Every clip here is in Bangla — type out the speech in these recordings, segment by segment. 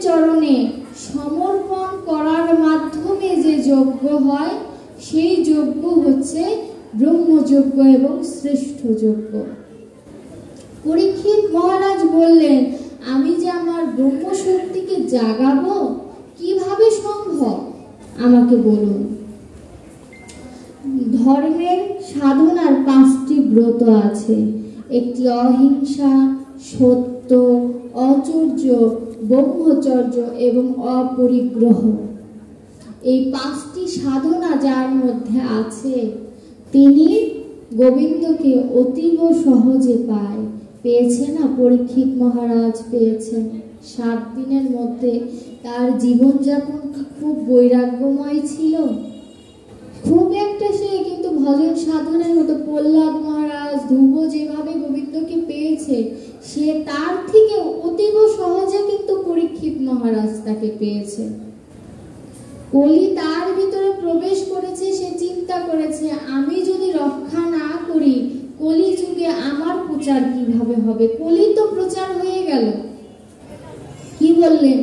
চরণে সমর্পণ করার মাধ্যমে যে যজ্ঞ হয় সেই যজ্ঞ হচ্ছে ব্রহ্মযজ্ঞ এবং শ্রেষ্ঠ যজ্ঞ। পরীক্ষিত মহারাজ বললেন, আমি যে আমার ব্রহ্মশক্তিকে জাগাবো কিভাবে সম্ভব আমাকে বলুন। ধর্মের সাধনার 5টি ব্রত আছে। একটি অহিংসা, সত্য, অচর্য, ব্রহ্মচর্য এবং অপরিগ্রহ। এই 5টি সাধনা যার মধ্যে আছে তিনি গোবিন্দকে অতীব সহজে পেয়েছেন না? পরীক্ষিত মহারাজ পেয়েছেন। 7 দিনের মধ্যে তার জীবনযাপন কি খুব বৈরাগ্যময় ছিল? খুব একটা সে কিন্তু ভজন সাধনের মতো প্রহ্লাদ মহারাজ ধ্রুব যেভাবে গোবিন্দকে পেয়েছে সে তার থেকে অতীব সহজে কিন্তু পরীক্ষিত মহারাজ তাকে পেয়েছে। কলি তার ভিতরে প্রবেশ করেছে, সে চিন্তা করেছে আমি যদি রক্ষা না করি কলি যুগে আমার প্রচার কিভাবে হবে। কলি তো প্রচার হয়ে গেল। কি বললেন?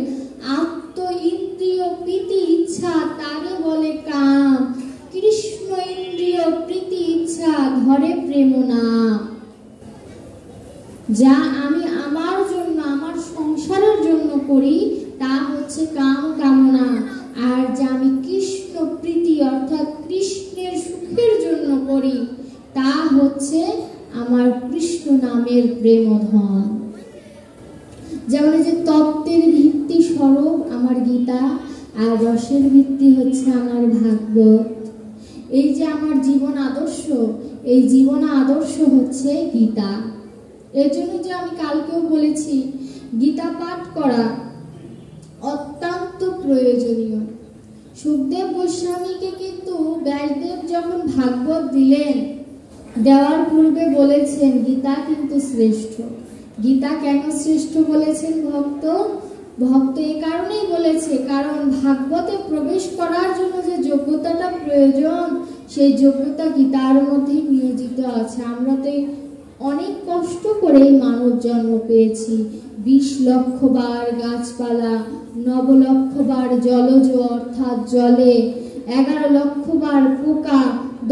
আত্ম ইন্দ্রিয় প্রীতি ইচ্ছা তারে বলে কাম, কৃষ্ণ ইন্দ্রিয় প্রীতি ইচ্ছা ধরে প্রেম নাম। যা আমি আমার জন্য আমার সংসারের জন্য করি তা হচ্ছে কাম কামনা, আর যা আমি কৃষ্ণ প্রীতি অর্থাৎ কৃষ্ণের সুখের জন্য করি তা হচ্ছে আমার কৃষ্ণ নামের প্রেমধন। যেমন যে তত্ত্বের ভিত্তি স্বরূপ আমার গীতা, আর রসের ভিত্তি হচ্ছে আমার ভাগবত। এই যে আমার জীবন আদর্শ, এই জীবন আদর্শ হচ্ছে গীতা। এর জন্য যে আমি কালকেও বলেছি গীতা পাঠ করা অত্যন্ত প্রয়োজনীয়। সুখদেব গোস্বামীকে কিন্তু ব্যাসদেব যখন ভাগবত দিলেন, দেওয়ার পূর্বে বলেছেন গীতা কিন্তু শ্রেষ্ঠ। গীতা কেন শ্রেষ্ঠ বলেছেন? ভক্ত এ কারণেই বলেছে কারণ ভাগবতে প্রবেশ করার জন্য যে যোগ্যতাটা প্রয়োজন সেই যোগ্যতা গীতার মধ্যে নিয়োজিত আছে। আমরা তো অনেক কষ্ট করে মানব জন্ম পেয়েছি। 20 লক্ষ বার গাছপালা, 9 লক্ষ বার জলজ অর্থাৎ জলে, 11 লক্ষ বার পোকা,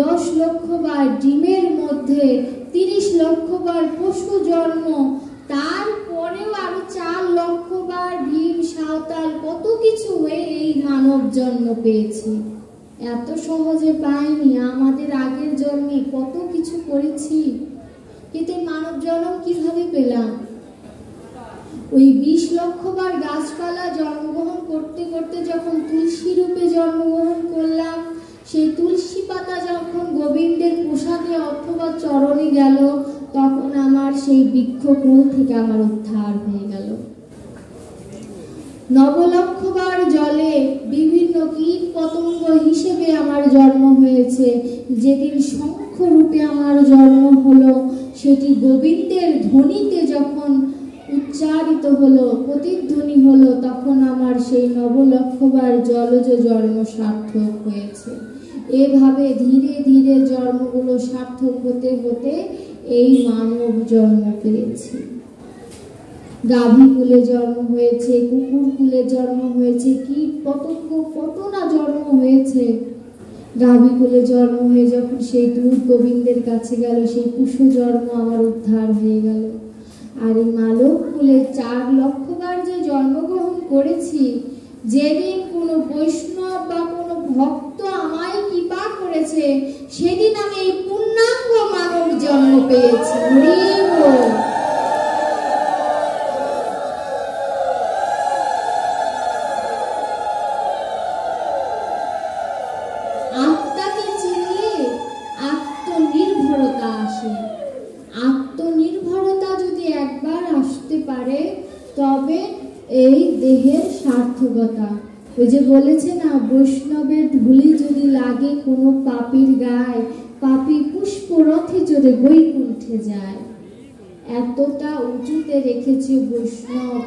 10 লক্ষ বার ডিমের মধ্যে, 30 লক্ষ বার পশু জন্ম, তারপরেও আরো 4 লক্ষ বার ভীম সাঁওতাল কত কিছু হয়ে এই মানব জন্ম পেয়েছি। এত সহজে পাইনি। আমাদের আগের জন্মে কত কিছু করেছি, কিন্তু মানব জন্ম কিভাবে পেলাম? ওই 20 লক্ষ বার গাছপালা জন্মগ্রহণ করতে করতে যখন তুলসী রূপে জন্মগ্রহণ করলাম, সেই তুলসী পাতা যখন গোবিন্দের প্রসাদে অথবা চরণে গেল তখন আমার সেই বৃক্ষকুল থেকে আমার উদ্ধার হয়ে গেল। 9 লক্ষ বার জলে বিভিন্ন কীট পতঙ্গ হিসেবে আমার জন্ম হয়েছে। যেদিন শঙ্খ রূপে আমার জন্ম হলো সেটি গোবিন্দের ধ্বনিতে যখন উচ্চারিত হলো, প্রতিধ্বনি হলো, তখন আমার সেই 9 লক্ষ বার জলজ জন্ম সার্থক হয়েছে। এভাবে ধীরে ধীরে জন্মগুলো সার্থক হতে হতে এই মানব জন্ম পেয়েছি। গাভী কুলে জন্ম হয়েছে, কুকুর কুলে জন্ম হয়েছে, কীট পতঙ্গ কত না জন্ম হয়েছে। গাভী কুলে জন্ম হয়ে যখন সেই দুধ গোবিন্দের কাছে গেল সেই পশু জন্ম আমার উদ্ধার হয়ে গেল। আর এই মালব কুলে 4 লক্ষ বার যে জন্মগ্রহণ করেছি, যেদিন কোনো বৈষ্ণব বা কোনো ভক্ত আমায় কৃপা করেছে সেদিন আমি এই পূর্ণাঙ্গ মানব জন্ম পেয়েছি। আত্মাকে চিনলে আত্মনির্ভরতা আসে। আত্মনির্ভরতা যদি একবার আসতে পারে তবে এই দেহের সার্থকতা। ওই যে বলেছে না, বৈষ্ণবের ধুলি যদি লাগে কোনো পাপীর গায়ে, পাপী পুষ্পরথে যদি বৈকুণ্ঠে যায়। এতটা উঁচুতে রেখেছে বৈষ্ণব।